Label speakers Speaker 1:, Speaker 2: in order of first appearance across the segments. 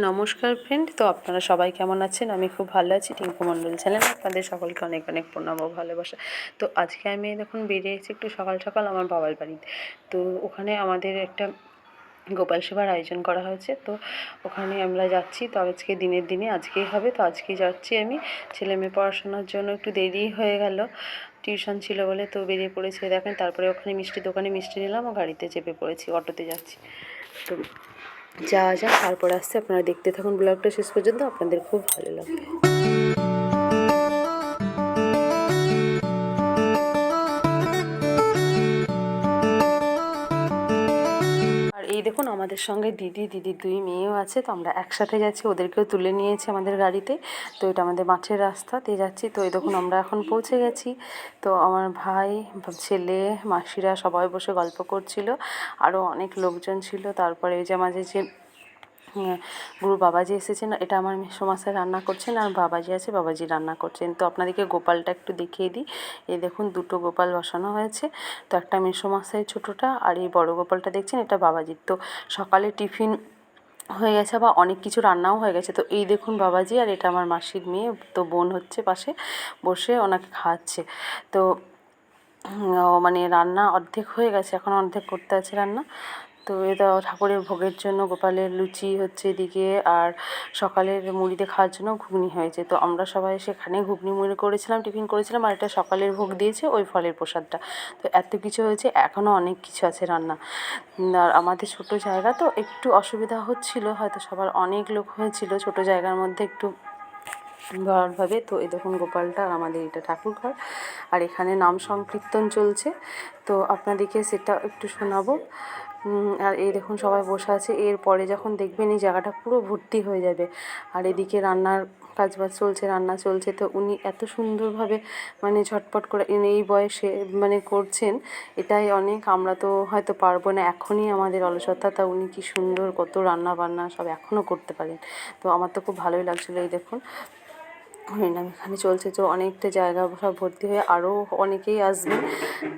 Speaker 1: নমস্কার ফ্রেন্ড, তো আপনারা সবাই কেমন আছেন? আমি খুব ভালো আছি। টিঙ্কু মণ্ডল চ্যানেল আপনাদের সকলকে অনেক অনেক প্রণাম ও ভালোবাসা। তো আজকে আমি দেখুন বেরিয়েছি একটু সকাল সকাল আমার বাবার বাড়িতে। তো ওখানে আমাদের একটা গোপাল সেবার আয়োজন করা হয়েছে, তো ওখানে আমরা যাচ্ছি। তো আজকে দিনের দিনে আজকেই হবে, তো আজকেই যাচ্ছি আমি। ছেলে মেয়ে পড়াশোনার জন্য একটু দেরি হয়ে গেল, টিউশন ছিল বলে, তো বেরিয়ে পড়েছে দেখেন। তারপরে ওখানে মিষ্টি দোকানে মিষ্টি নিলাম ও গাড়িতে চেপে পড়েছি, অটোতে যাচ্ছি। তো যাওয়া যাক, তারপর আসছে। আপনারা দেখতে থাকুন ব্লগটা শেষ পর্যন্ত, আপনাদের খুব ভালো লাগবে। আর এই দেখুন আমাদের সঙ্গে দিদির দুই মেয়েও আছে, তো আমরা একসাথে যাচ্ছি। ওদেরকেও তুলে নিয়েছি আমাদের গাড়িতে। তো এটা আমাদের মাঠের রাস্তাতে যাচ্ছি। তো এই দেখুন আমরা এখন পৌঁছে গেছি। তো আমার ভাই, ছেলে, মাসিরা সবাই বসে গল্প করছিল, আরও অনেক লোকজন ছিল। তারপরে ওই যে মাঝে যে গুরু বাবাজি এসেছেন, এটা আমার মেসোমশাই রান্না করছেন, আর বাবাজি আছে, বাবাজি রান্না করছেন। তো আপনাদেরকে গোপালটা একটু দেখিয়ে দিই। এই দেখুন দুটো গোপাল বসানো হয়েছে। তো একটা মেসোমশাই ছোটোটা, আর এই বড় গোপালটা দেখছেন এটা বাবাজির। তো সকালে টিফিন হয়ে গেছে, বা অনেক কিছু রান্নাও হয়ে গেছে। তো এই দেখুন বাবাজি, আর এটা আমার মাসির মেয়ে, তো বোন হচ্ছে পাশে বসে ওনাকে খাওয়াচ্ছে। তো মানে রান্না অর্ধেক হয়ে গেছে, এখন অর্ধেক করতে আছে রান্না। তো এটা ঠাকুরের ভোগের জন্য গোপালের লুচি হচ্ছে এদিকে, আর সকালের মুড়িতে খাওয়ার জন্য ঘুগনি হয়েছে। তো আমরা সবাই সেখানে ঘুগনি মুড়ি করেছিলাম, টিফিন করেছিলাম, আর এটা সকালের ভোগ দিয়েছে ওই ফলের প্রসাদটা। তো এত কিছু হয়েছে, এখনও অনেক কিছু আছে রান্না। আর আমাদের ছোটো জায়গা, তো একটু অসুবিধা হচ্ছিল, হয়তো সবার অনেক লোক হয়েছিল ছোটো জায়গার মধ্যে একটু ভাবে। তো এই দেখুন গোপালটা, আর আমাদের এটা ঠাকুর ঘর, আর এখানে নাম সংকীর্তন চলছে। তো আপনাদেরকে সেটা একটু শোনাবো। আর এই দেখুন সবাই বসে আছে। এরপরে যখন দেখবেন এই জায়গাটা পুরো ভর্তি হয়ে যাবে। আর এদিকে রান্নার কাজবাজ চলছে, রান্না চলছে। তো উনি এত সুন্দরভাবে মানে ঝটপট করে এই বয়সে মানে করছেন, এটাই অনেক। আমরা তো হয়তো পারবো না, এখনই আমাদের অলসতা, তা উনি কি সুন্দর কত রান্না বান্না সব এখনও করতে পারেন। তো আমার তো খুব ভালোই লাগছিলো। এই দেখুন হরিনাম এখানে চলছে, তো অনেকটা জায়গা সব ভর্তি হয়ে আরও অনেকেই আসবে।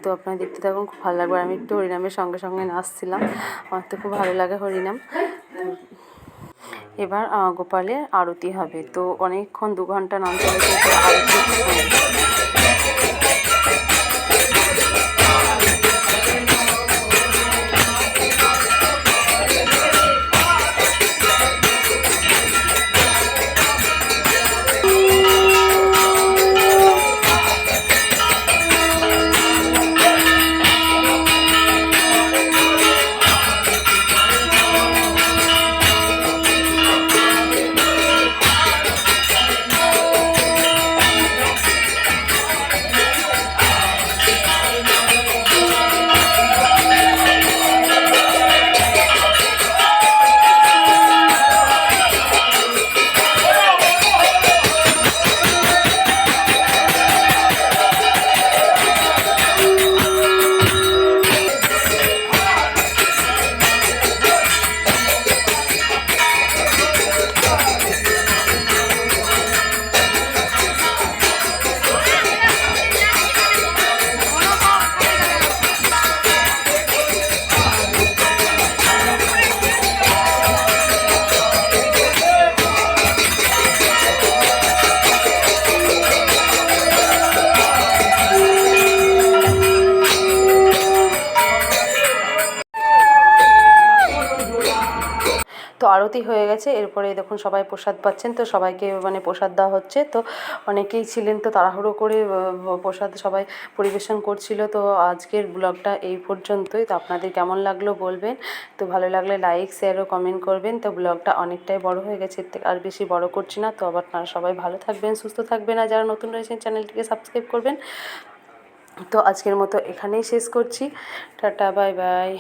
Speaker 1: তো আপনারা দেখতে থাকুন, খুব ভালো লাগবে। আমি একটু হরিনামের সঙ্গে সঙ্গে নাচছিলাম, আমার তো খুব ভালো লাগে হরিনাম। এবার গোপালের আরতি হবে, তো অনেকক্ষণ 2 ঘন্টা নাম চলেছে। তো আরতি তো আরতি হয়ে গেছে। এরপরে দেখুন সবাই প্রসাদ পাচ্ছেন, তো সবাইকে মানে প্রসাদ দেওয়া হচ্ছে। তো অনেকেই ছিলেন, তো তাড়াহুড়ো করে প্রসাদ সবাই পরিবেশন করছিল। তো আজকের ব্লগটা এই পর্যন্তই। তো আপনাদের কেমন লাগলো বলবেন। তো ভালো লাগলে লাইক, শেয়ার ও কমেন্ট করবেন। তো ব্লগটা অনেকটাই বড় হয়ে গেছে, এর থেকে আর বেশি বড় করছি না। তো আবার আপনারা সবাই ভালো থাকবেন, সুস্থ থাকবেন, আর যারা নতুন রয়েছেন চ্যানেলটিকে সাবস্ক্রাইব করবেন। তো আজকের মতো এখানেই শেষ করছি। Tata, bye bye.